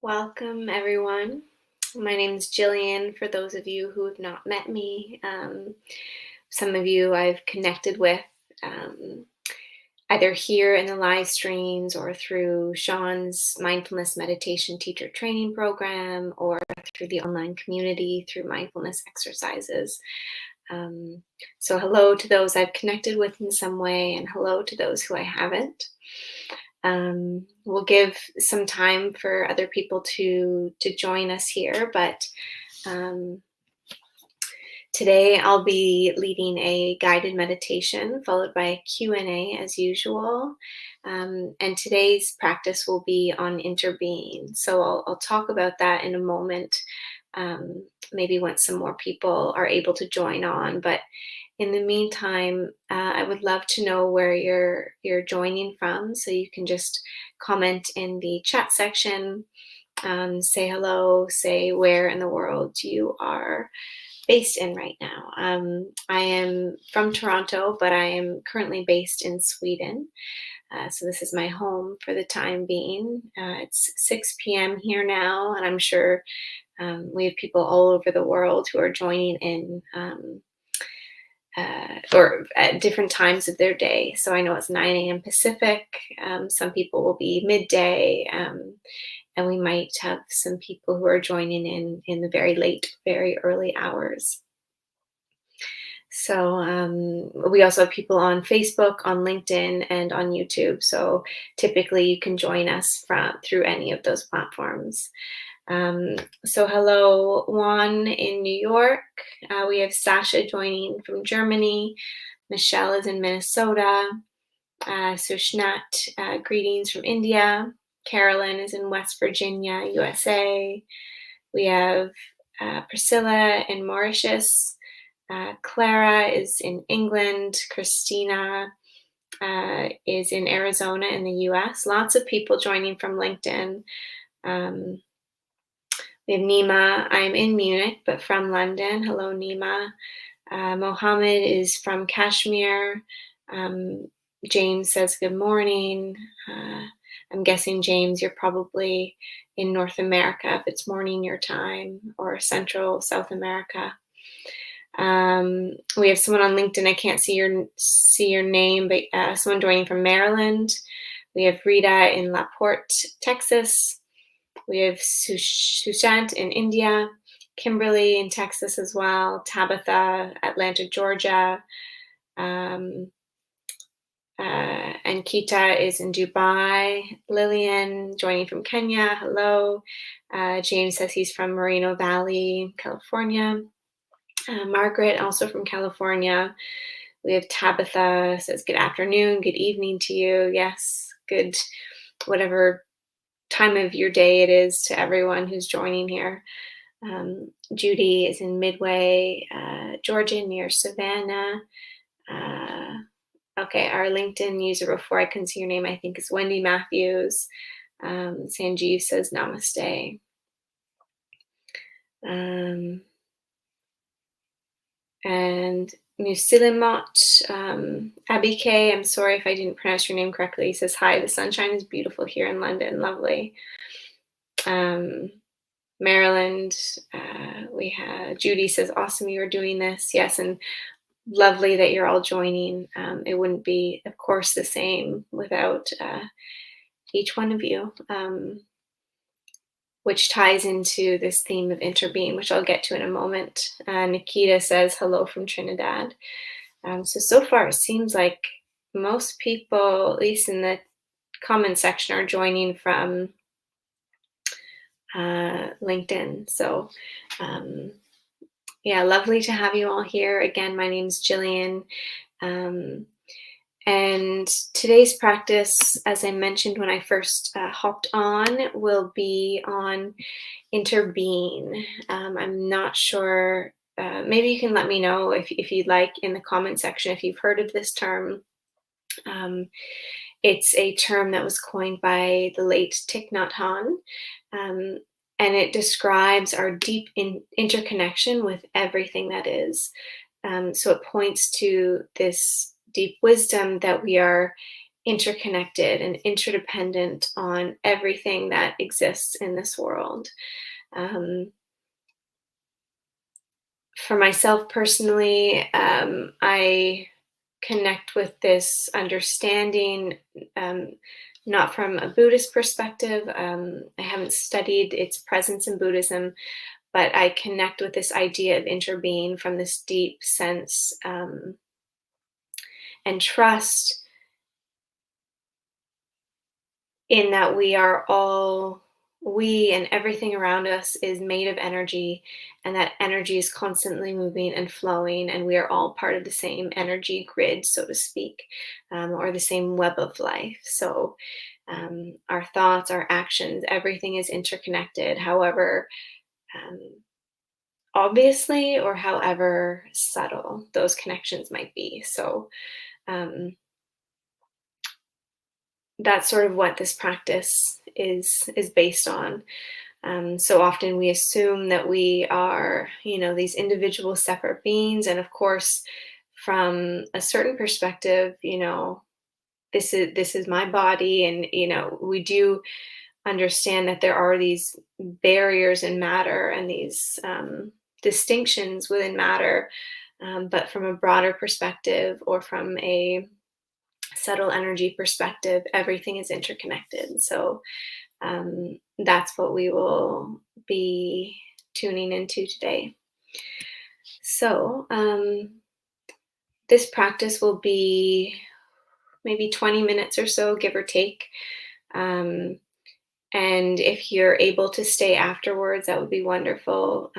Welcome, everyone. My name is Gillian, for those of you who have not met me. Some of you I've connected with um, either here in the live streams or through Sean's mindfulness meditation teacher training program or through the online community through Mindfulness Exercises. So hello to those I've connected with in some way, and hello to those who I haven't. We'll give some time for other people to join us here, but today I'll be leading a guided meditation followed by a Q&A as usual. And today's practice will be on interbeing. So I'll talk about that in a moment, maybe once some more people are able to join on. But in the meantime, I would love to know where you're joining from. So you can just comment in the chat section, say hello, say where in the world you are based in right now. I am from Toronto, but I am currently based in Sweden. So this is my home for the time being. It's 6 p.m. here now, and I'm sure we have people all over the world who are joining in or at different times of their day. So I know it's 9 a.m. Pacific. Some people will be midday, and we might have some people who are joining in the very late, very early hours. So we also have people on Facebook, on LinkedIn, and on YouTube. So typically you can join us through any of those platforms. So hello, Juan in New York. We have Sasha joining from Germany. Michelle is in Minnesota. Sushnat, greetings from India. Carolyn is in West Virginia, USA. We have Priscilla in Mauritius. Clara is in England. Christina is in Arizona in the US. Lots of people joining from LinkedIn. We have Nima. I'm in Munich, but from London. Hello, Nima. Mohammed is from Kashmir. James says good morning. I'm guessing, James, you're probably in North America if it's morning your time, or Central South America. We have someone on LinkedIn. I can't see your name, but someone joining from Maryland. We have Rita in La Porte, Texas. We have Sushant in India, Kimberly in Texas as well, Tabitha, Atlanta, Georgia, and Kita is in Dubai. Lillian joining from Kenya. Hello. James says he's from Moreno Valley, California. Margaret, also from California. We have Tabitha, says good afternoon, good evening to you. Yes, good, whatever time of your day it is to everyone who's joining here. Judy is in Midway, Georgia, near Savannah. Okay, our LinkedIn user before I can see your name, I think, is Wendy Matthews. Sanjeev says namaste. And Musilimot, Abike, I'm sorry if I didn't pronounce your name correctly. He says, hi, the sunshine is beautiful here in London. Lovely. Maryland, we have Judy says, awesome you are doing this. Yes, and lovely that you're all joining. It wouldn't be, of course, the same without each one of you, which ties into this theme of interbeing, which I'll get to in a moment. Nikita says, hello from Trinidad. So far, it seems like most people, at least in the comment section, are joining from LinkedIn. So yeah, lovely to have you all here. Again, my name's Gillian. And today's practice, as I mentioned when I first hopped on, will be on interbeing. I'm not sure, maybe you can let me know if you'd like in the comment section if you've heard of this term. It's a term that was coined by the late Thich Nhat Hanh, and it describes our deep interconnection with everything that is. So it points to this deep wisdom that we are interconnected and interdependent on everything that exists in this world. Um, for myself personally, I connect with this understanding, um, not from a Buddhist perspective. I haven't studied its presence in Buddhism, but I connect with this idea of interbeing from this deep sense and trust in that we and everything around us is made of energy, and that energy is constantly moving and flowing, and we are all part of the same energy grid, so to speak, or the same web of life. So our thoughts, our actions, everything is interconnected, however um, obviously or however subtle those connections might be. So um, that's sort of what this practice is based on. So often we assume that we are, these individual separate beings, and of course, from a certain perspective, this is my body, and we do understand that there are these barriers in matter and these distinctions within matter, but from a broader perspective or from a subtle energy perspective, everything is interconnected. So that's what we will be tuning into today. So this practice will be maybe 20 minutes or so, give or take. Um, and if you're able to stay afterwards, that would be wonderful.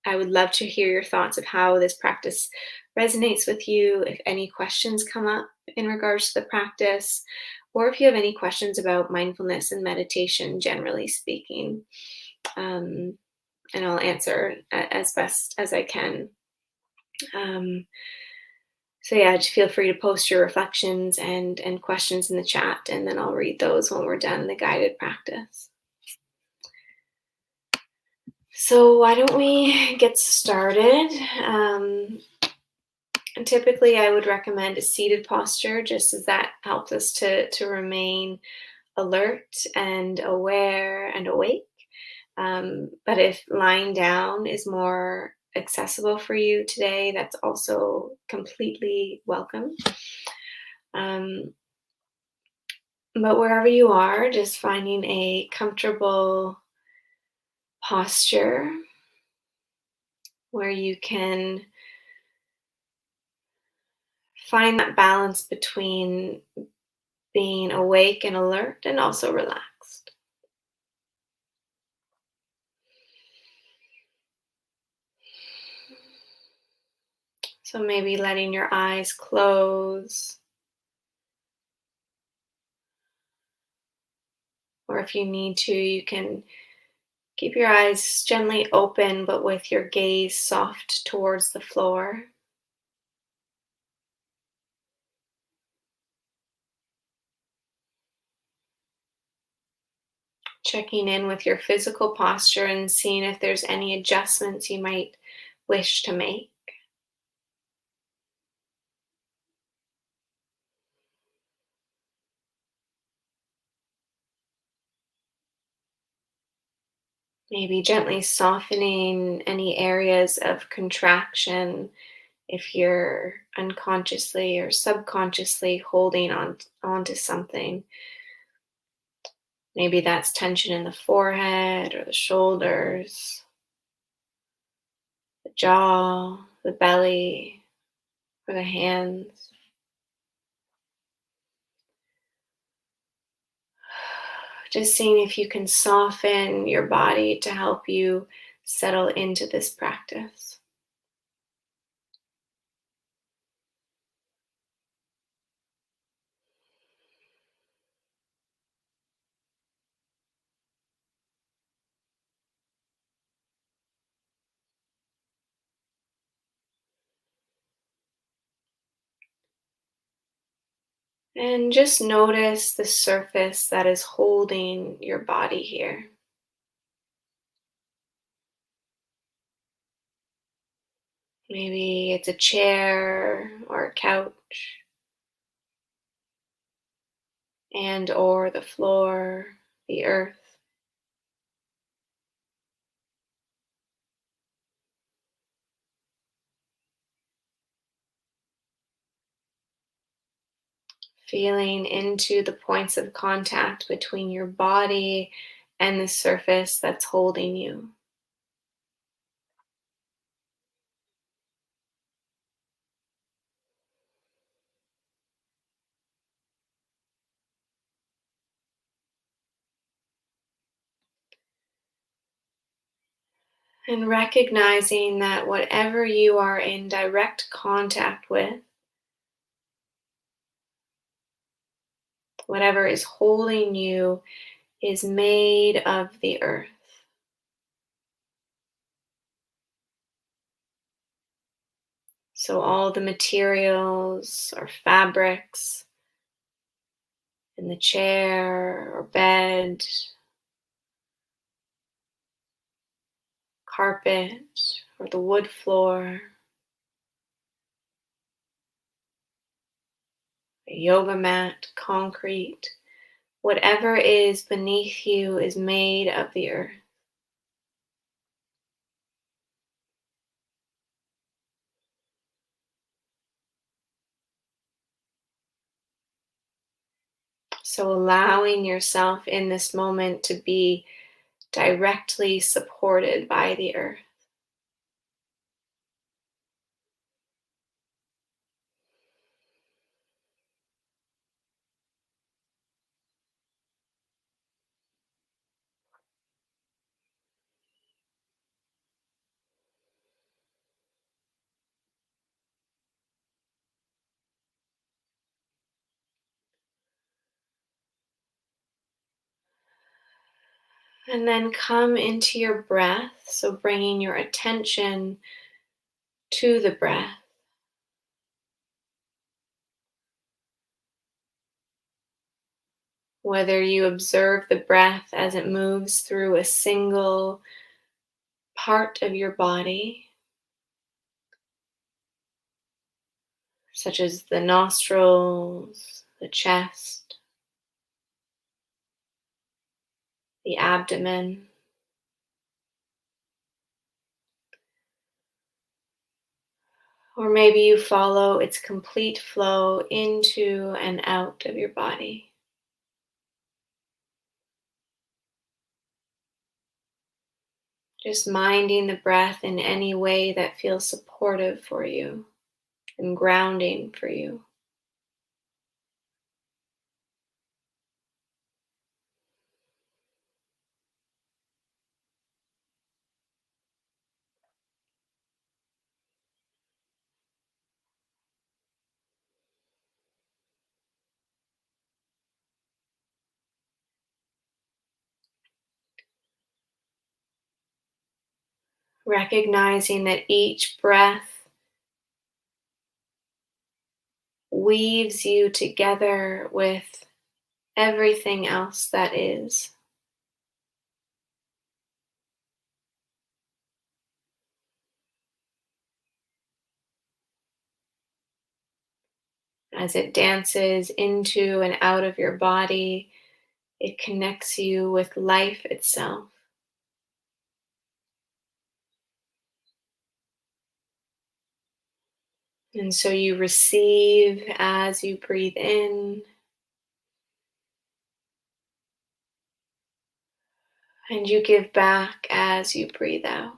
I would love to hear your thoughts of how this practice resonates with you, if any questions come up in regards to the practice, or if you have any questions about mindfulness and meditation, generally speaking. And I'll answer as best as I can. Um, so yeah, just feel free to post your reflections and questions in the chat, and then I'll read those when we're done the guided practice. So why don't we get started? And typically, I would recommend a seated posture, just as that helps us to remain alert and aware and awake. But if lying down is more accessible for you today, that's also completely welcome. But wherever you are, just finding a comfortable posture where you can find that balance between being awake and alert and also relaxed. So maybe letting your eyes close, or if you need to, you can keep your eyes gently open, but with your gaze soft towards the floor. Checking in with your physical posture and seeing if there's any adjustments you might wish to make. Maybe gently softening any areas of contraction if you're unconsciously or subconsciously holding onto something. Maybe that's tension in the forehead or the shoulders, the jaw, the belly, or the hands. Just seeing if you can soften your body to help you settle into this practice. And just notice the surface that is holding your body here. Maybe it's a chair or a couch. and or the floor, the earth. Feeling into the points of contact between your body and the surface that's holding you. And recognizing that whatever you are in direct contact with, whatever is holding you, is made of the earth. So all the materials or fabrics in the chair or bed, carpet or the wood floor, a yoga mat, concrete, whatever is beneath you is made of the earth. So allowing yourself in this moment to be directly supported by the earth. And then come into your breath. So bringing your attention to the breath. Whether you observe the breath as it moves through a single part of your body, such as the nostrils, the chest, the abdomen, or maybe you follow its complete flow into and out of your body. Just minding the breath in any way that feels supportive for you and grounding for you. Recognizing that each breath weaves you together with everything else that is. As it dances into and out of your body, it connects you with life itself. And so you receive as you breathe in, and you give back as you breathe out.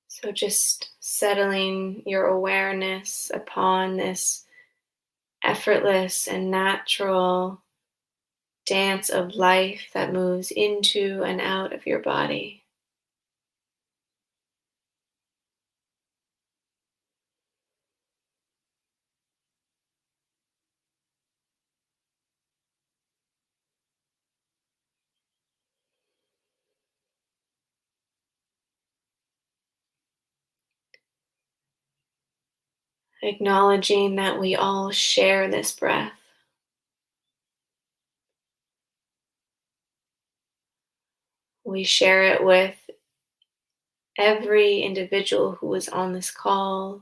So just settling your awareness upon this effortless and natural dance of life that moves into and out of your body. Acknowledging that we all share this breath. We share it with every individual who is on this call,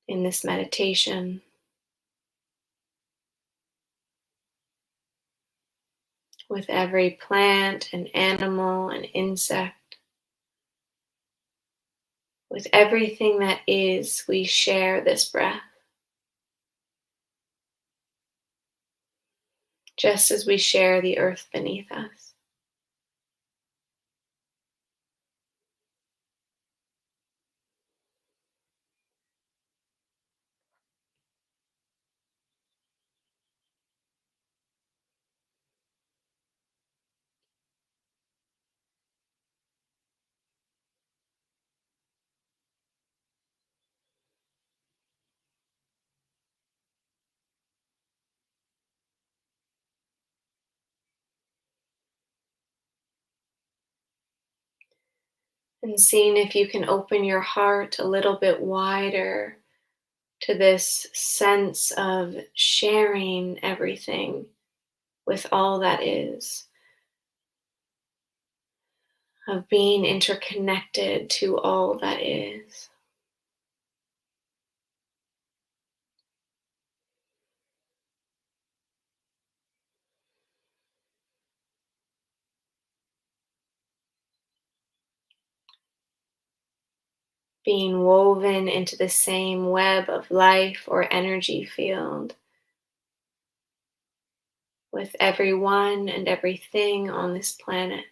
in this meditation, with every plant and animal and insect, with everything that is, we share this breath. Just as we share the earth beneath us. And seeing if you can open your heart a little bit wider to this sense of sharing everything with all that is, of being interconnected to all that is. Being woven into the same web of life or energy field with everyone and everything on this planet.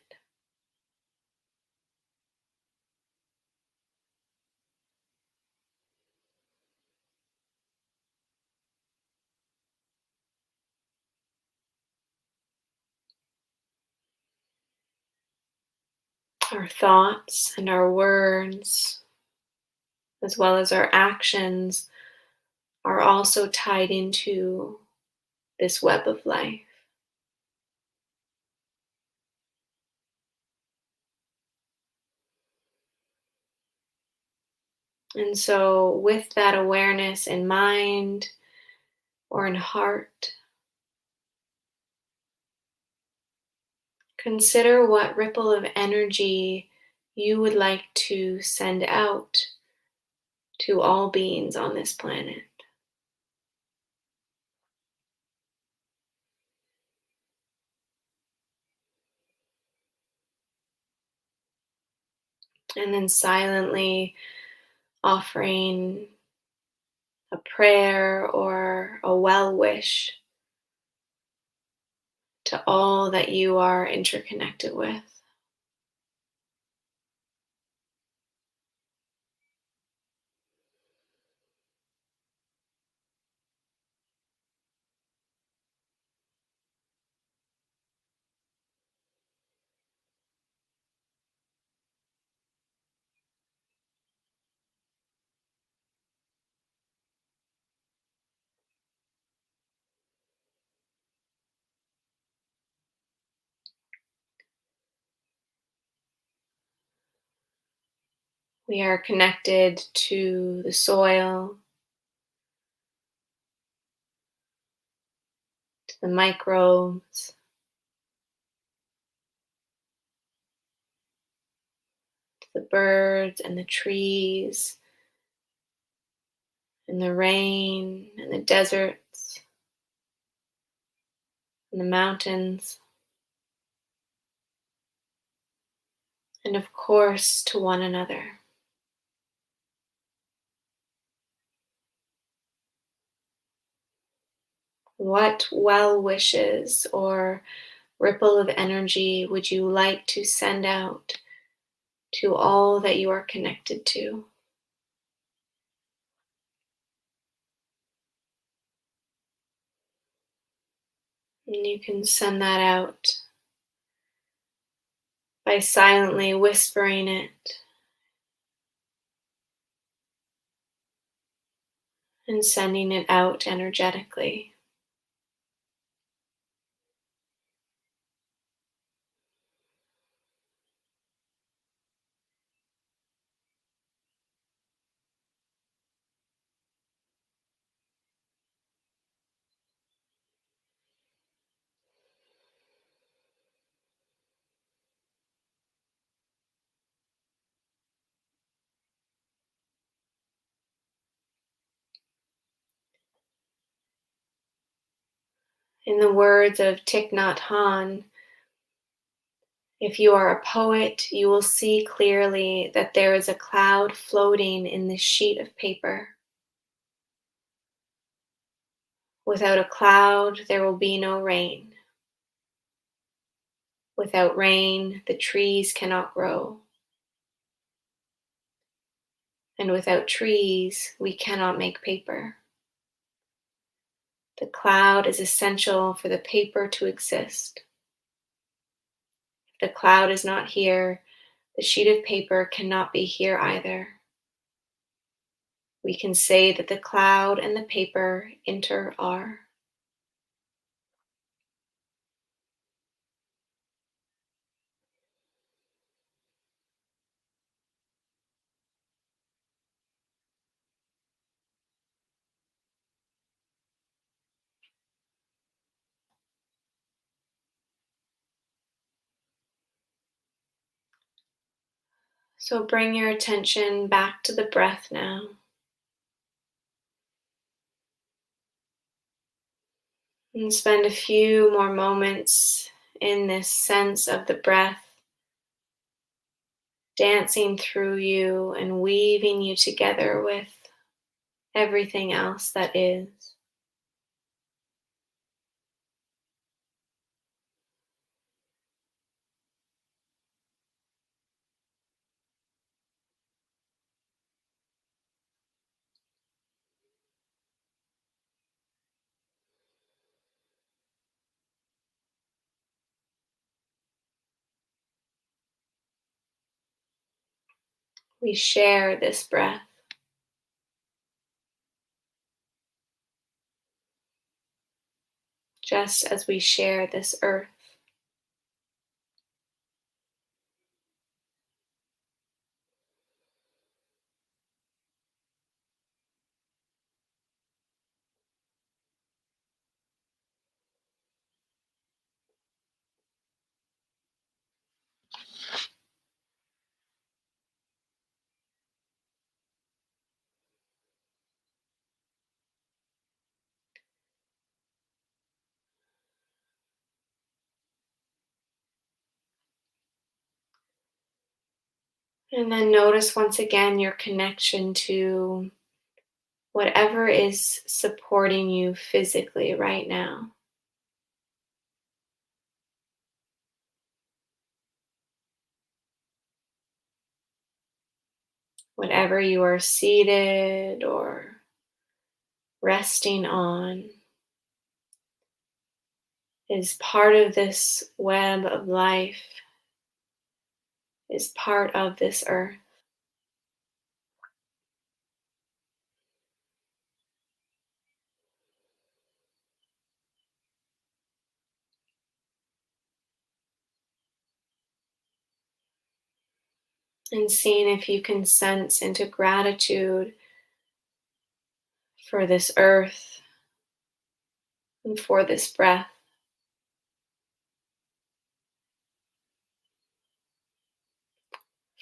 Our thoughts and our words, as well as our actions, are also tied into this web of life. And so, with that awareness in mind or in heart, consider what ripple of energy you would like to send out to all beings on this planet. And then silently offering a prayer or a well wish to all that you are interconnected with. We are connected to the soil, to the microbes, to the birds and the trees, and the rain and the deserts and the mountains, and of course to one another. What well wishes or ripple of energy would you like to send out to all that you are connected to? And you can send that out by silently whispering it and sending it out energetically. In the words of Thich Nhat Hanh, if you are a poet, you will see clearly that there is a cloud floating in this sheet of paper. Without a cloud, there will be no rain. Without rain, the trees cannot grow. And without trees, we cannot make paper. The cloud is essential for the paper to exist. If the cloud is not here, the sheet of paper cannot be here either. We can say that the cloud and the paper are. So bring your attention back to the breath now. And spend a few more moments in this sense of the breath dancing through you and weaving you together with everything else that is. We share this breath just as we share this earth. And then notice once again your connection to whatever is supporting you physically right now. Whatever you are seated or resting on is part of this web of life, is part of this earth. And seeing if you can sense into gratitude for this earth and for this breath,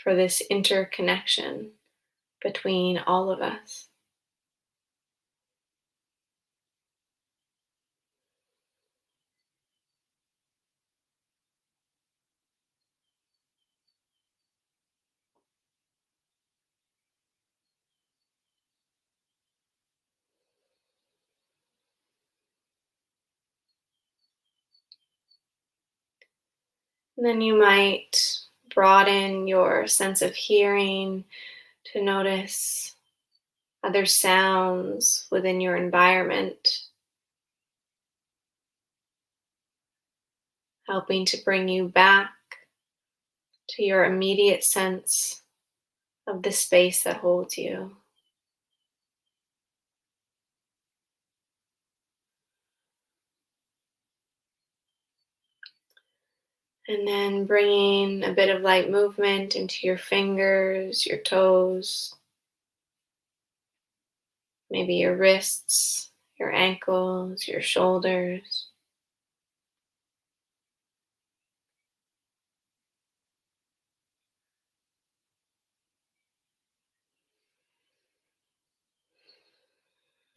for this interconnection between all of us. And then you might broaden your sense of hearing to notice other sounds within your environment, helping to bring you back to your immediate sense of the space that holds you. And then bringing a bit of light movement into your fingers, your toes, maybe your wrists, your ankles, your shoulders.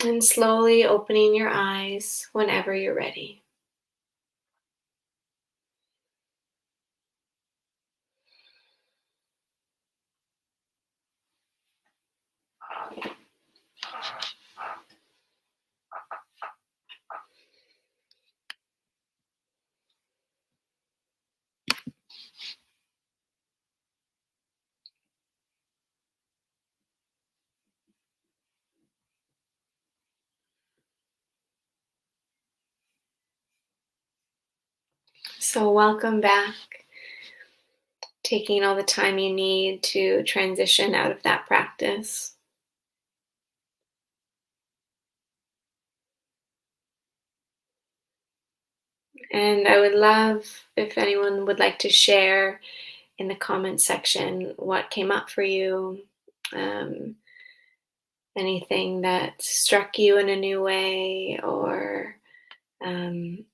And slowly opening your eyes whenever you're ready. So, welcome back. Taking all the time you need to transition out of that practice. And I would love if anyone would like to share in the comment section what came up for you, um, anything that struck you in a new way, or um,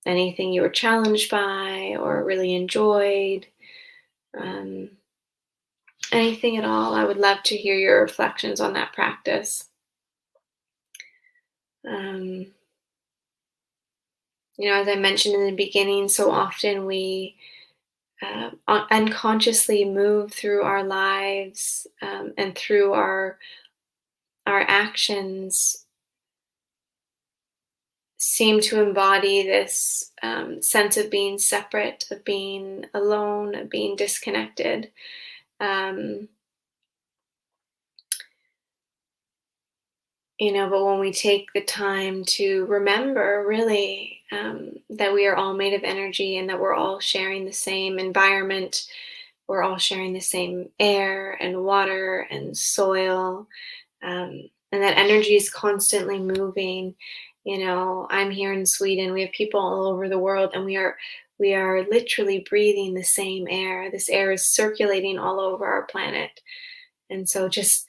anything you were challenged by or really enjoyed. Um, Anything at all. I would love to hear your reflections on that practice. Um, as I mentioned in the beginning, so often we unconsciously move through our lives, and through our actions seem to embody this sense of being separate, of being alone, of being disconnected. Um, but when we take the time to remember really that we are all made of energy and that we're all sharing the same environment, we're all sharing the same air and water and soil, and that energy is constantly moving. I'm here in Sweden. We have people all over the world, and we are literally breathing the same air. This air is circulating all over our planet, and so just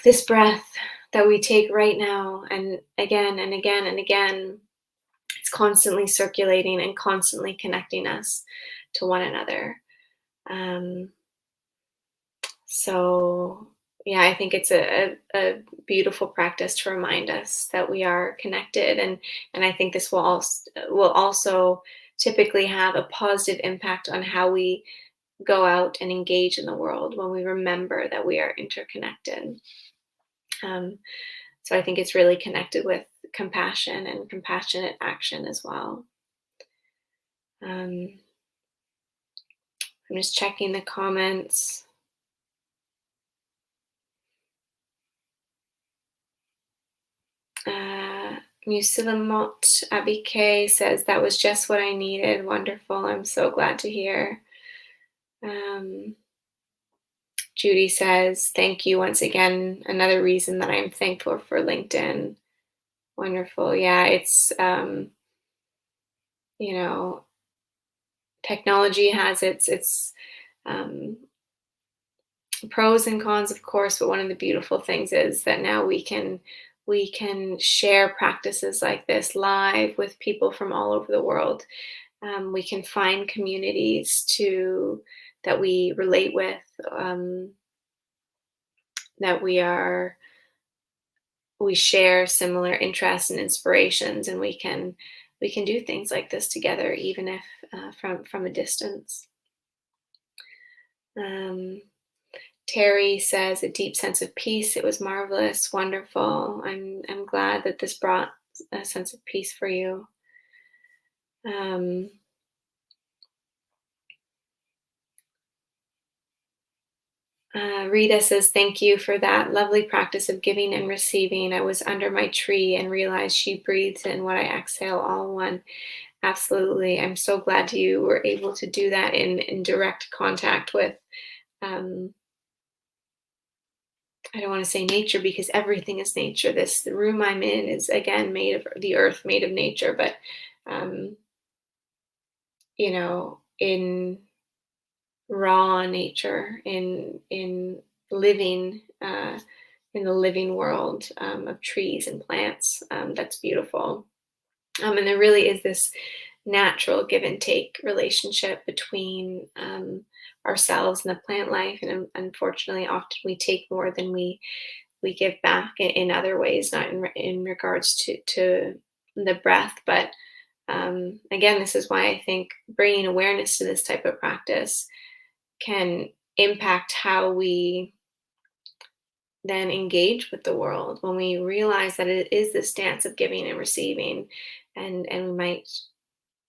this breath that we take right now, and again and again and again, it's constantly circulating and constantly connecting us to one another. Um, so yeah, I think it's a beautiful practice to remind us that we are connected, and I think this will also typically have a positive impact on how we go out and engage in the world when we remember that we are interconnected. Um, so I think it's really connected with compassion and compassionate action as well. Um, I'm just checking the comments. Musilamot Abike says, that was just what I needed. Wonderful. I'm so glad to hear. Um, Judy says, thank you once again. Another reason that I'm thankful for LinkedIn. Wonderful. Yeah, it's, you know, technology has its um, pros and cons, of course, but one of the beautiful things is that now we can share practices like this live with people from all over the world. We can find communities to that we relate with, that we share similar interests and inspirations, and we can do things like this together, even if from a distance. Um, Terry says, a deep sense of peace. It was marvelous, wonderful. I'm glad that this brought a sense of peace for you. Um, Rita says, thank you for that lovely practice of giving and receiving. I was under my tree and realized she breathes in what I exhale, all one. Absolutely. I'm so glad you were able to do that in direct contact with, um, I don't want to say nature, because everything is nature. The room I'm in is again made of the earth, made of nature, but um, in raw nature, in living, in the living world, of trees and plants. That's beautiful. And there really is this natural give and take relationship between ourselves and the plant life. And unfortunately, often we take more than we give back in other ways, not in regards to the breath. But again, this is why I think bringing awareness to this type of practice can impact how we then engage with the world, when we realize that it is this dance of giving and receiving, and we might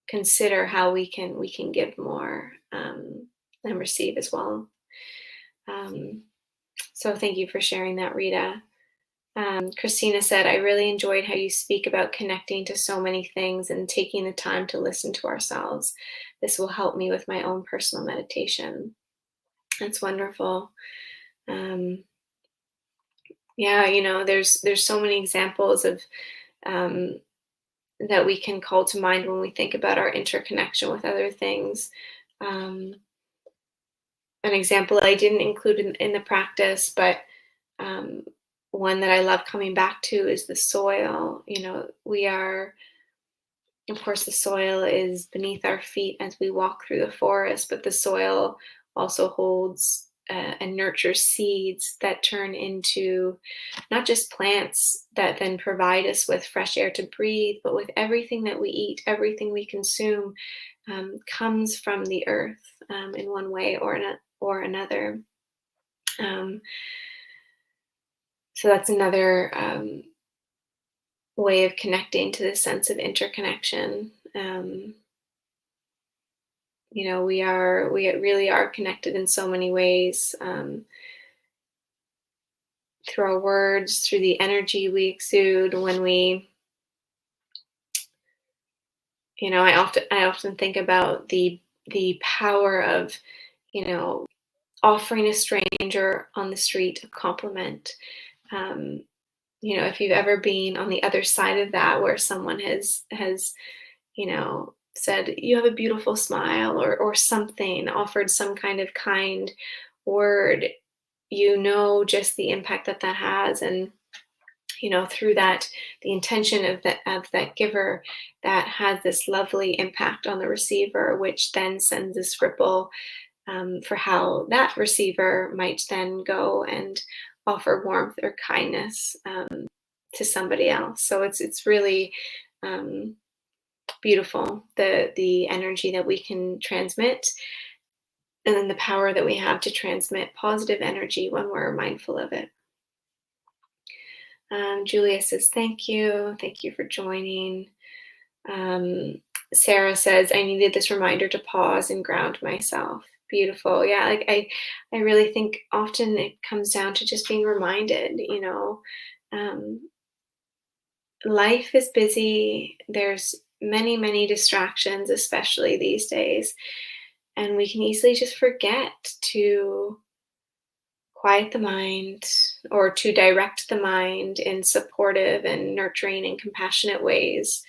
consider how we can give more, and receive as well. Um, so thank you for sharing that, Rita. Christina said, I really enjoyed how you speak about connecting to so many things and taking the time to listen to ourselves. This will help me with my own personal meditation. That's wonderful. Um, yeah, there's so many examples of um, that we can call to mind when we think about our interconnection with other things. Um, an example I didn't include in the practice, but um, one that I love coming back to is the soil. We are, of course, the soil is beneath our feet as we walk through the forest, but the soil also holds and nurtures seeds that turn into not just plants that then provide us with fresh air to breathe, but with everything that we eat, everything we consume comes from the earth in one way or another. Um, so that's another way of connecting to this sense of interconnection. We really are connected in so many ways, through our words, through the energy we exude when we, I often think about the power of, you know, offering a stranger on the street a compliment. Um, if you've ever been on the other side of that, where someone has said you have a beautiful smile, or something, offered some kind of kind word, just the impact that has. And through that, the intention of that giver, that has this lovely impact on the receiver, which then sends this ripple for how that receiver might then go and offer warmth or kindness to somebody else. So it's really um, beautiful, the energy that we can transmit, and then the power that we have to transmit positive energy when we're mindful of it. Julia says, thank you for joining. Sarah says, I needed this reminder to pause and ground myself. Beautiful. Yeah, like I really think often it comes down to just being reminded. Life is busy. There's many, many distractions, especially these days. And we can easily just forget to quiet the mind, or to direct the mind in supportive and nurturing and compassionate ways,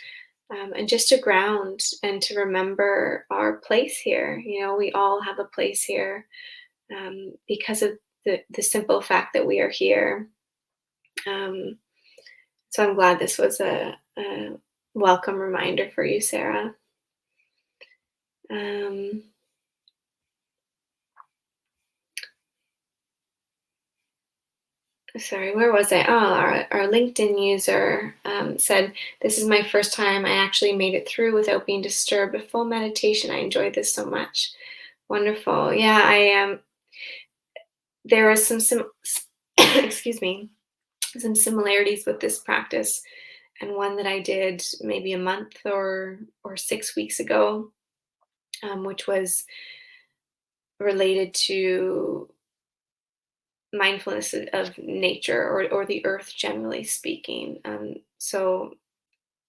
and just to ground and to remember our place here. We all have a place here, because of the simple fact that we are here. Um, so I'm glad this was a welcome reminder for you, Sarah. Um, Sorry, where was I? Oh, our LinkedIn user said, this is my first time I actually made it through without being disturbed. A full meditation. I enjoyed this so much. Wonderful. Yeah, I am. There are excuse me, some similarities with this practice, and one that I did maybe a month or 6 weeks ago, which was related to mindfulness of nature, or the earth, generally speaking. So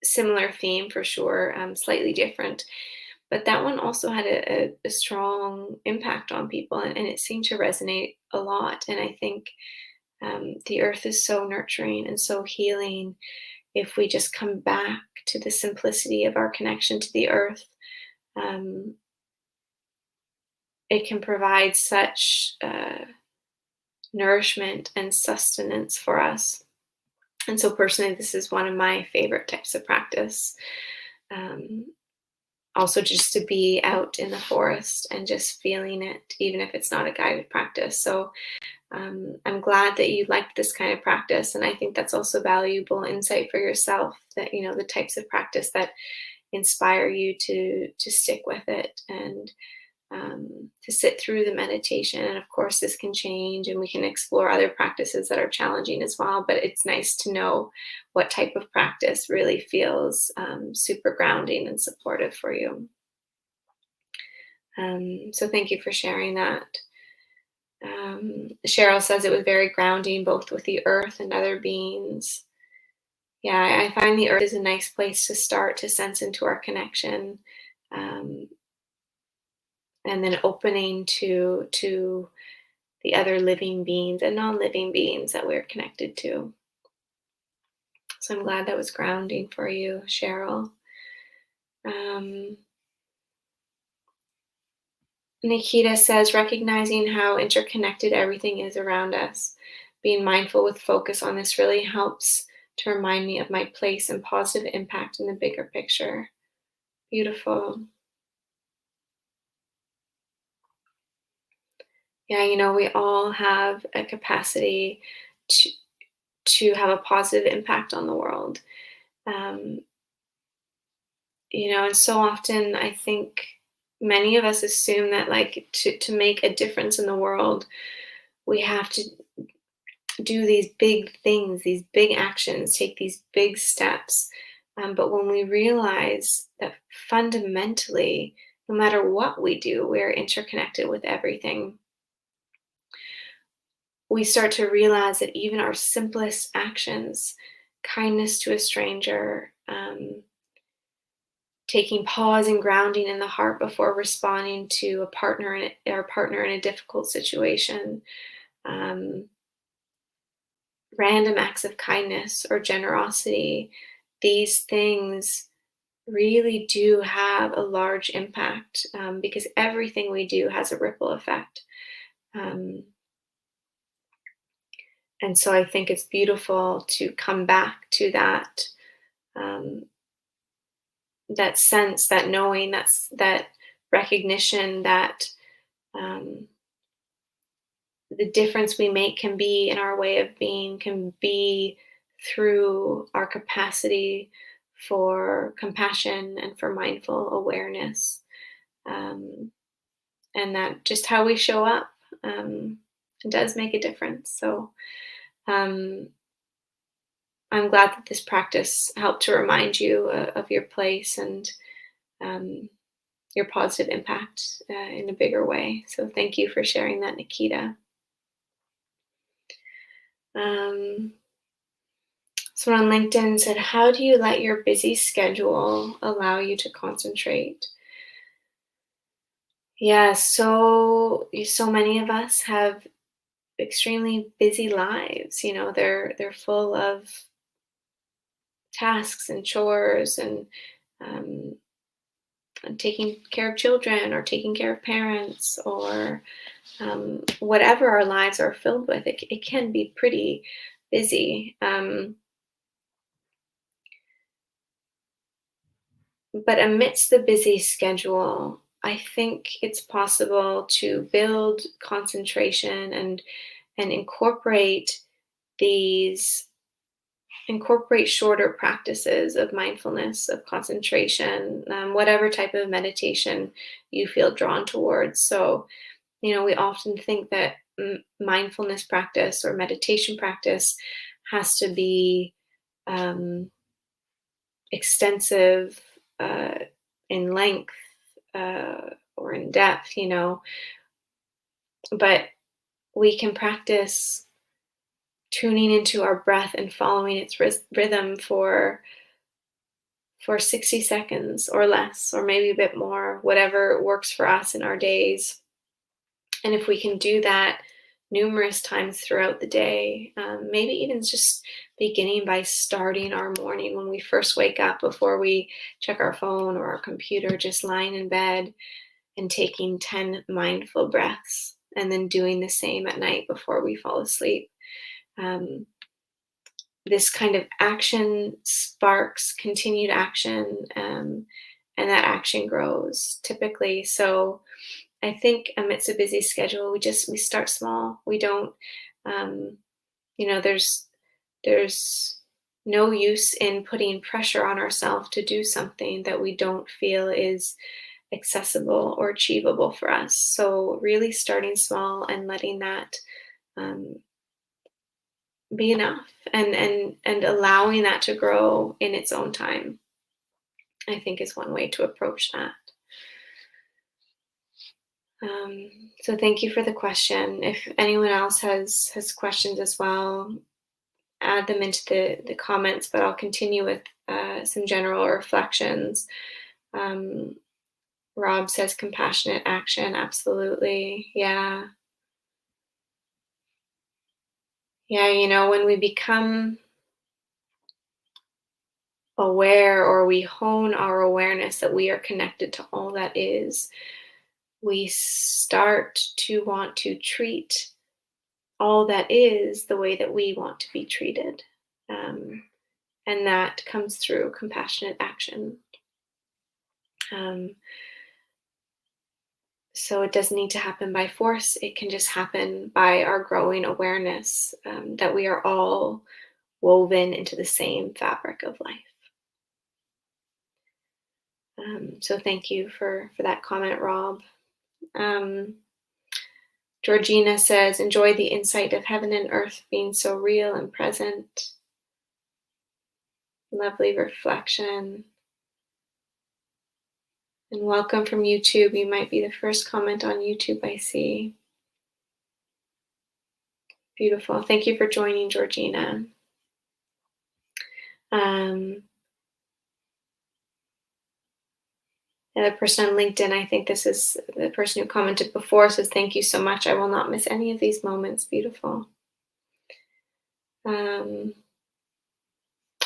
similar theme for sure, slightly different. But that one also had a strong impact on people, and it seemed to resonate a lot. And I think the earth is so nurturing and so healing if we just come back to the simplicity of our connection to the earth. It can provide such nourishment and sustenance for us. And so, personally, this is one of my favorite types of practice. Um, Also, just to be out in the forest and just feeling it, even if it's not a guided practice. So, I'm glad that you liked this kind of practice. And I think that's also valuable insight for yourself, that, the types of practice that inspire you to stick with it, and to sit through the meditation. And of course, this can change, and we can explore other practices that are challenging as well. But it's nice to know what type of practice really feels super grounding and supportive for you. So thank you for sharing that. Cheryl says it was very grounding, both with the earth and other beings. Yeah, I find the earth is a nice place to start to sense into our connection, um, and then opening to the other living beings and non-living beings that we're connected to. So I'm glad that was grounding for you, Cheryl. Um, Nikita says, recognizing how interconnected everything is around us, being mindful with focus on this really helps to remind me of my place and positive impact in the bigger picture. Beautiful. Yeah, we all have a capacity to have a positive impact on the world. Um, and so often I think many of us assume that, like, to make a difference in the world, we have to do these big things, these big actions, take these big steps. But when we realize that fundamentally, no matter what we do, we're interconnected with everything, we start to realize that even our simplest actions, kindness to a stranger, taking pause and grounding in the heart before responding to a partner our partner in a difficult situation, um, random acts of kindness or generosity, these things really do have a large impact, because everything we do has a ripple effect. Um, and so I think it's beautiful to come back to that, um, that sense, that knowing, that recognition that, um, the difference we make can be in our way of being, can be through our capacity for compassion and for mindful awareness, um, and that just how we show up, um, does make a difference. So um, I'm glad that this practice helped to remind you of your place and, um, your positive impact in a bigger way. So thank you for sharing that, Nikita. Um, Someone on LinkedIn said, how do you let your busy schedule allow you to concentrate? Yeah, so many of us have extremely busy lives. They're full of tasks and chores um, and taking care of children or taking care of parents or, whatever our lives are filled with. It can be pretty busy. But amidst the busy schedule, I think it's possible to build concentration and these incorporate shorter practices of mindfulness, of concentration, whatever type of meditation you feel drawn towards. So, we often think that mindfulness practice or meditation practice has to be, um, extensive, uh, in length, or in depth, but we can practice tuning into our breath and following its rhythm for 60 seconds or less, or maybe a bit more, whatever works for us in our days. And if we can do that numerous times throughout the day, maybe even just beginning by starting our morning when we first wake up, before we check our phone or our computer, just lying in bed and taking 10 mindful breaths, and then doing the same at night before we fall asleep. Um, this kind of action sparks continued action, and that action grows typically. So I think amidst a busy schedule, we start small. We don't, um, there's no use in putting pressure on ourselves to do something that we don't feel is accessible or achievable for us. So really starting small and letting that, um, be enough, and allowing that to grow in its own time, I think, is one way to approach that. So thank you for the question. If anyone else has questions as well, add them into the comments, but I'll continue with some general reflections. Um, Rob says compassionate action. Absolutely. Yeah. Yeah. When we become aware, or we hone our awareness that we are connected to all that is, we start to want to treat all that is the way that we want to be treated. Um, and that comes through compassionate action. Um, so it doesn't need to happen by force, it can just happen by our growing awareness that we are all woven into the same fabric of life. So thank you for that comment, Rob. Um, Georgina says, enjoy the insight of heaven and earth being so real and present. Lovely reflection. And welcome from YouTube. You might be the first comment on YouTube I see. Beautiful. Thank you for joining, Georgina. The person on LinkedIn, I think this is the person who commented before, says, thank you so much. I will not miss any of these moments. Beautiful.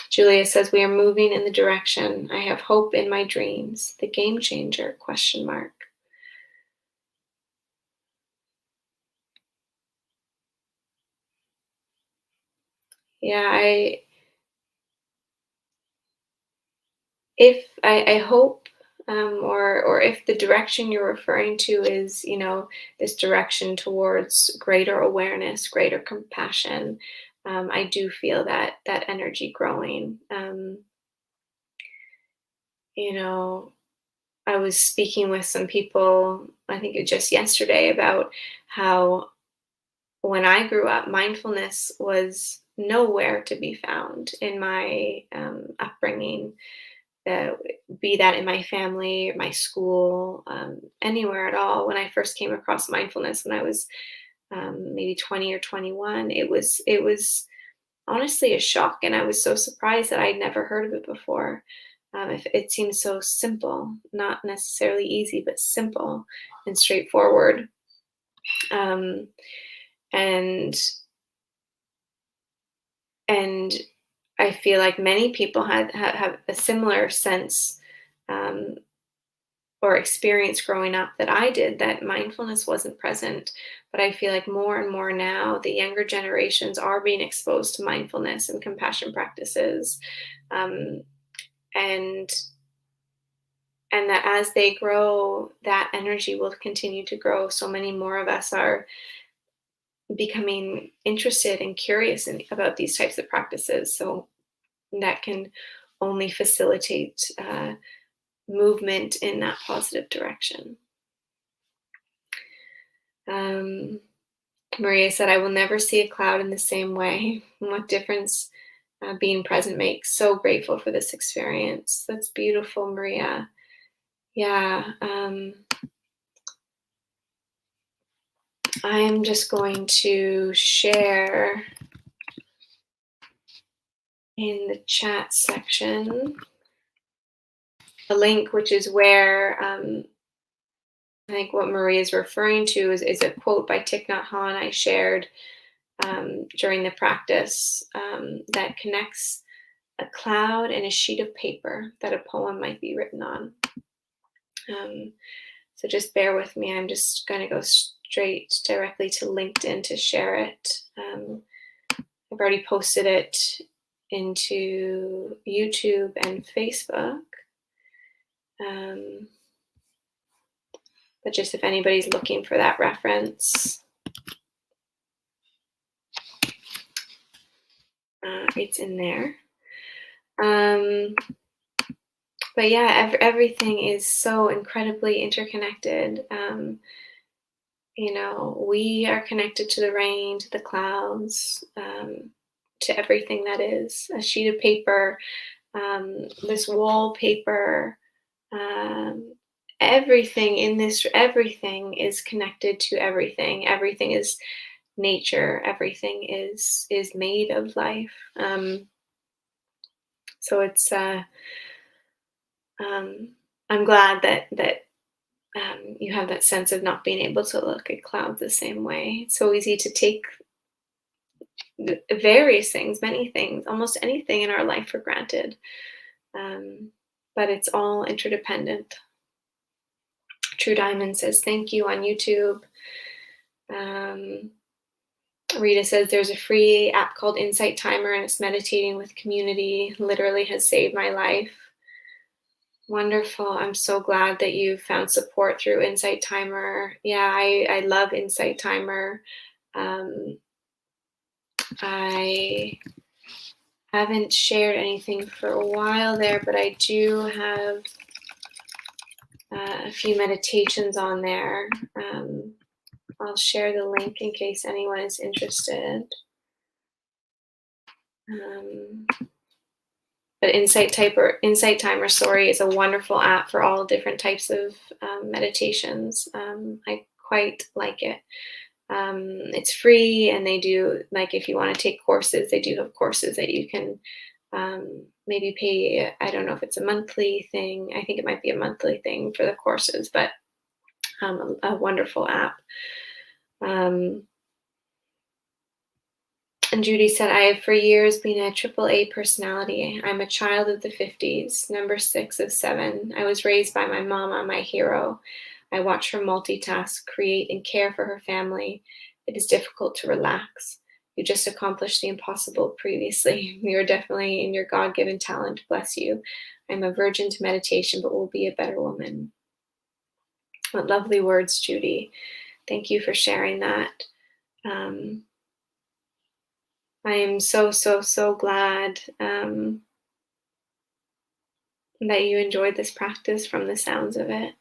Julia says, we are moving in the direction. I have hope in my dreams. The game changer, question mark. Yeah, I hope, or if the direction you're referring to is, this direction towards greater awareness, greater compassion, I do feel that energy growing. I was speaking with some people, I think it was just yesterday, about how when I grew up, mindfulness was nowhere to be found in my upbringing, be that in my family, my school, anywhere at all. When I first came across mindfulness when I was maybe 20 or 21, it was honestly a shock, and I was so surprised that I'd never heard of it before. If it seems so simple, not necessarily easy, but simple and straightforward. Um, and and I feel like many people have a similar sense um, or experience growing up that I did, that mindfulness wasn't present. But I feel like more and more now, the younger generations are being exposed to mindfulness and compassion practices, um, and and that as they grow, that energy will continue to grow. So many more of us are becoming interested and curious about these types of practices. So that can only facilitate movement in that positive direction. Maria said, I will never see a cloud in the same way. What difference being present makes. So grateful for this experience. That's beautiful, Maria. Yeah. I am just going to share in the chat section a link, which is where I think what Maria is referring to is a quote by Thich Nhat Hanh I shared during the practice that connects a cloud and a sheet of paper that a poem might be written on. So just bear with me. I'm just going to go straight directly to LinkedIn to share it. I've already posted it into YouTube and Facebook. But just if anybody's looking for that reference, it's in there. But yeah, everything is so incredibly interconnected. We are connected to the rain, to the clouds, to everything that is. A sheet of paper, this wallpaper, everything in this, everything is connected to everything. Everything is nature. Everything is made of life. So it's um, I'm glad that you have that sense of not being able to look at clouds the same way. It's so easy to take various things, many things, almost anything in our life for granted. Um, but it's all interdependent. True Diamond says, thank you on YouTube. Um, Rita says, there's a free app called Insight Timer and it's meditating with community. Literally has saved my life. Wonderful. I'm so glad that you found support through Insight Timer. Yeah, I love Insight Timer. Um, I haven't shared anything for a while there, but I do have a few meditations on there. I'll share the link in case anyone is interested. But Insight Timer, sorry, is a wonderful app for all different types of meditations. I quite like it. It's free, and they do, like, if you want to take courses, they do have courses that you can maybe pay. I don't know if it's a monthly thing. I think it might be a monthly thing for the courses, but a wonderful app. And Judy said, I have for years been a AAA personality. I'm a child of the 50s, number 6 of 7. I was raised by my mama, my hero. I watch her multitask, create, and care for her family. It is difficult to relax. You just accomplished the impossible previously. You're definitely in your God-given talent. Bless you. I'm a virgin to meditation, but will be a better woman. What lovely words, Judy. Thank you for sharing that. I am so, so, so glad that you enjoyed this practice from the sounds of it.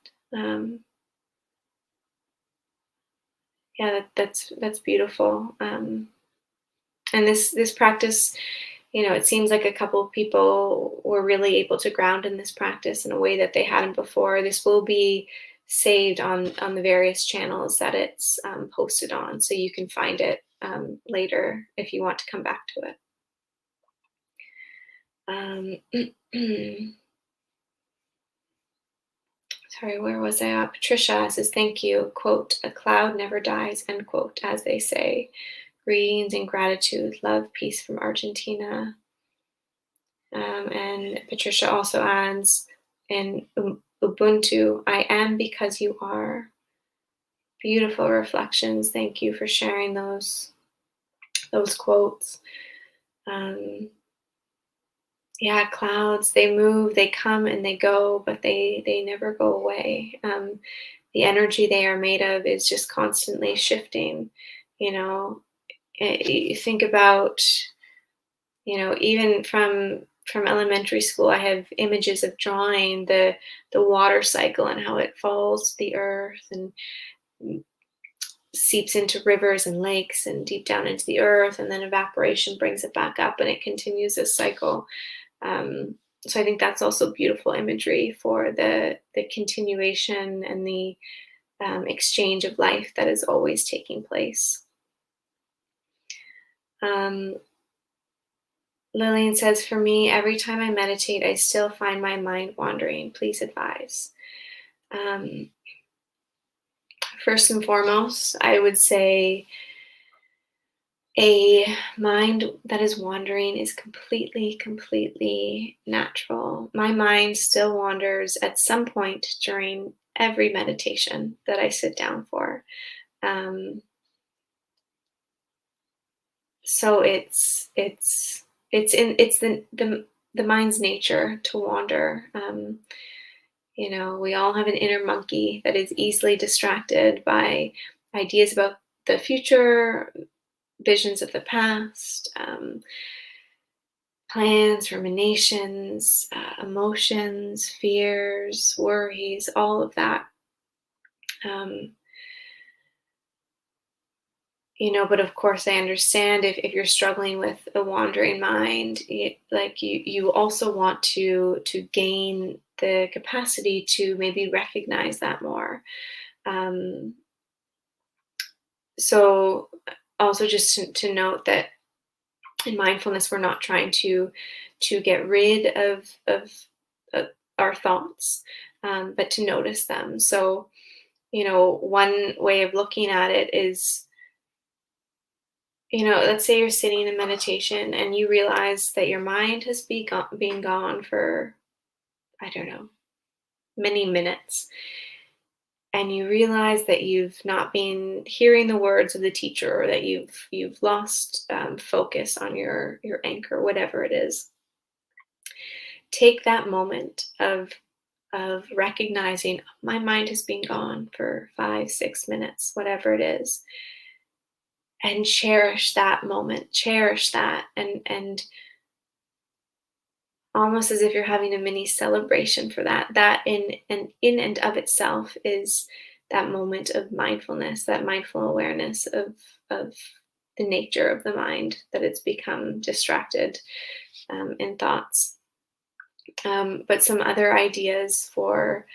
Yeah, that's beautiful. And this practice, it seems like a couple of people were really able to ground in this practice in a way that they hadn't before. This will be saved on the various channels that it's posted on, so you can find it later if you want to come back to it. Sorry, where was I at? Patricia says, thank you. Quote, a cloud never dies, end quote, as they say. Greetings and gratitude. Love, peace from Argentina. And Patricia also adds, in Ubuntu, I am because you are. Beautiful reflections. Thank you for sharing those quotes. Yeah, clouds, they move, they come and they go, but they never go away. The energy they are made of is just constantly shifting. You think about, even from elementary school, I have images of drawing the water cycle and how it falls to the earth and seeps into rivers and lakes and deep down into the earth, and then evaporation brings it back up, and it continues this cycle. So I think that's also beautiful imagery for the continuation and the exchange of life that is always taking place. Lillian says, for me, every time I meditate, I still find my mind wandering. Please advise. First and foremost, I would say a mind that is wandering is completely natural. My mind still wanders at some point during every meditation that I sit down for. So it's the mind's nature to wander. We all have an inner monkey that is easily distracted by ideas about the future, visions of the past, plans, ruminations, emotions, fears, worries, all of that. But of course, I understand if you're struggling with a wandering mind, you also want to gain the capacity to maybe recognize that more. Um, so also just to note that in mindfulness, we're not trying to get rid of our thoughts, but to notice them. So, one way of looking at it is, let's say you're sitting in meditation and you realize that your mind has been gone for, I don't know, many minutes, and you realize that you've not been hearing the words of the teacher, or that you've lost focus on your anchor, whatever it is. Take that moment of recognizing my mind has been gone for 5, 6 minutes, whatever it is, and cherish that moment, cherish that, and almost as if you're having a mini celebration for that. That in and of itself is that moment of mindfulness, that mindful awareness of the nature of the mind, that it's become distracted in thoughts. But some other ideas for,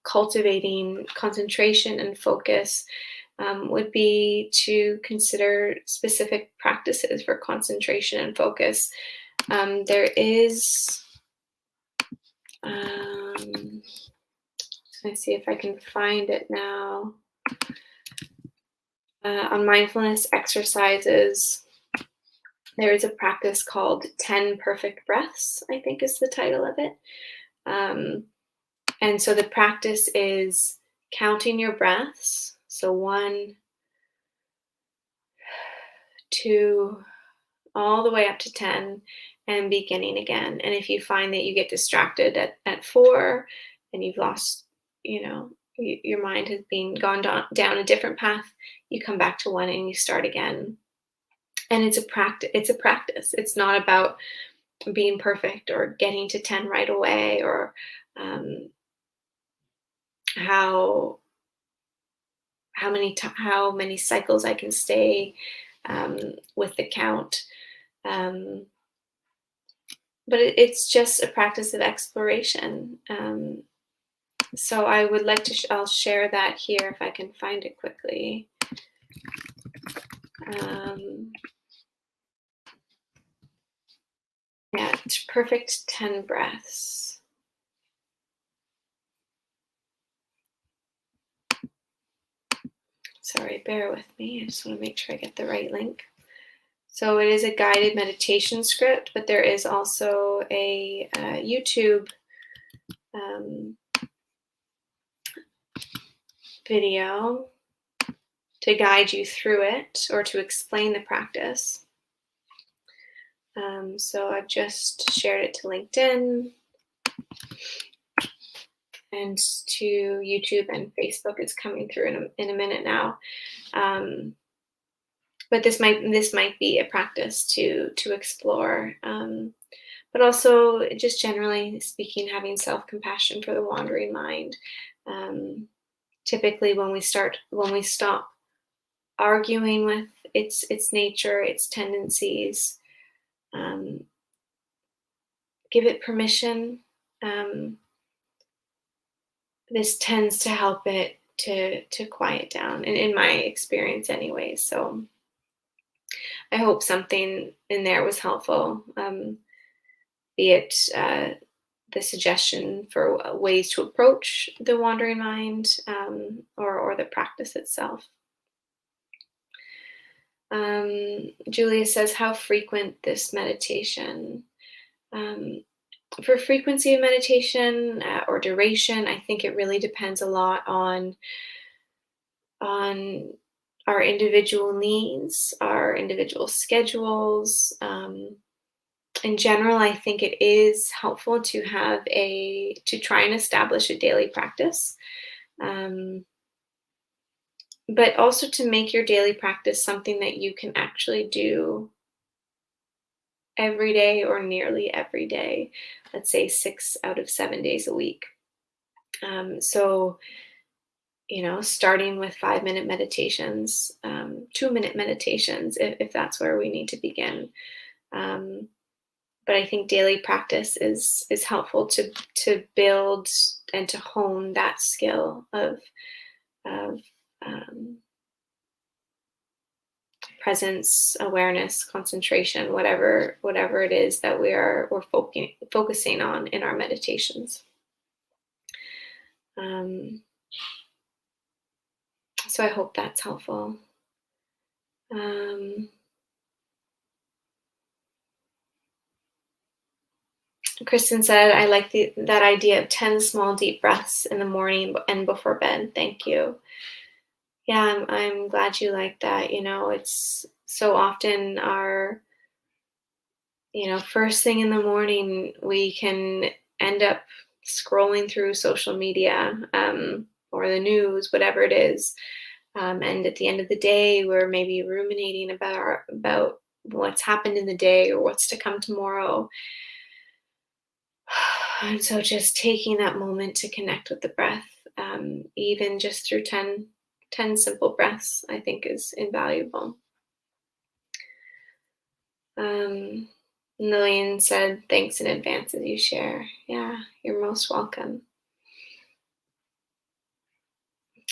cultivating concentration and focus would be to consider specific practices for concentration and focus. There is, let's see if I can find it now. On Mindfulness Exercises, there is a practice called 10 Perfect Breaths, I think is the title of it. And so the practice is counting your breaths. So 1, 2, all the way up to 10, and beginning again. And if you find that you get distracted at 4 and you've lost, your mind has gone down a different path, you come back to 1 and you start again. And it's a practice. It's not about being perfect or getting to 10 right away, or how many cycles I can stay with the count. But it's just a practice of exploration. So I would like to, I'll share that here if I can find it quickly. Yeah, perfect 10 breaths. Sorry, bear with me. I just want to make sure I get the right link. So it is a guided meditation script, but there is also a YouTube video to guide you through it, or to explain the practice. So I've just shared it to LinkedIn and to YouTube and Facebook. It's coming through in a minute now. But this might be a practice to explore. But also, just generally speaking, having self-compassion for the wandering mind. Typically, when we stop arguing with its nature, its tendencies, give it permission. This tends to help it to quiet down, and in my experience, anyways. So I hope something in there was helpful. Be it the suggestion for ways to approach the wandering mind, or the practice itself. Julia says, how frequent this meditation? For frequency of meditation or duration, I think it really depends a lot on our individual needs, our individual schedules. In general, I think it is helpful to try and establish a daily practice. But also to make your daily practice something that you can actually do every day, or nearly every day. Let's say 6 out of 7 days a week. So, starting with 5-minute meditations, 2-minute meditations, if that's where we need to begin. but I think daily practice is helpful to build and to hone that skill of um, presence, awareness, concentration, whatever it is that we're focusing on in our meditations. Um, so I hope that's helpful. Um, Kristen said, "I like that idea of 10 small deep breaths in the morning and before bed. Thank you." Yeah, I'm glad you like that. It's so often first thing in the morning, we can end up scrolling through social media, or the news, whatever it is. And at the end of the day, we're maybe ruminating about what's happened in the day or what's to come tomorrow. And so just taking that moment to connect with the breath, even just through 10 simple breaths, I think is invaluable. Um, Lillian said, "Thanks in advance as you share." Yeah, you're most welcome.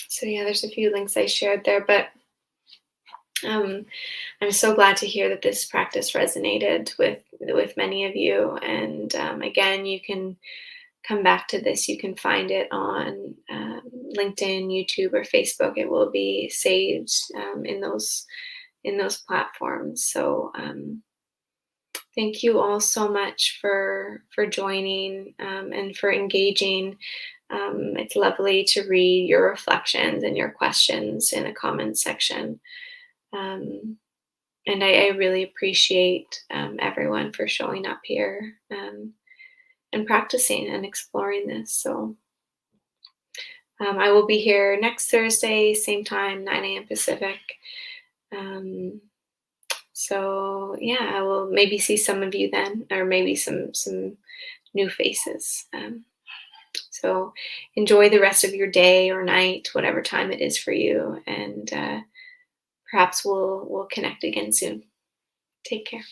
So yeah, there's a few links I shared there, but um, I'm so glad to hear that this practice resonated with many of you. And again, you can come back to this. You can find it on LinkedIn, YouTube, or Facebook. It will be saved in those platforms. So thank you all so much for joining, and for engaging. It's lovely to read your reflections and your questions in the comments section. Um, and I really appreciate everyone for showing up here, and practicing and exploring this. So I will be here next Thursday, same time, 9 a.m. Pacific. Um, so yeah, I will maybe see some of you then, or maybe some new faces. So enjoy the rest of your day or night, whatever time it is for you, and perhaps we'll connect again soon. Take care.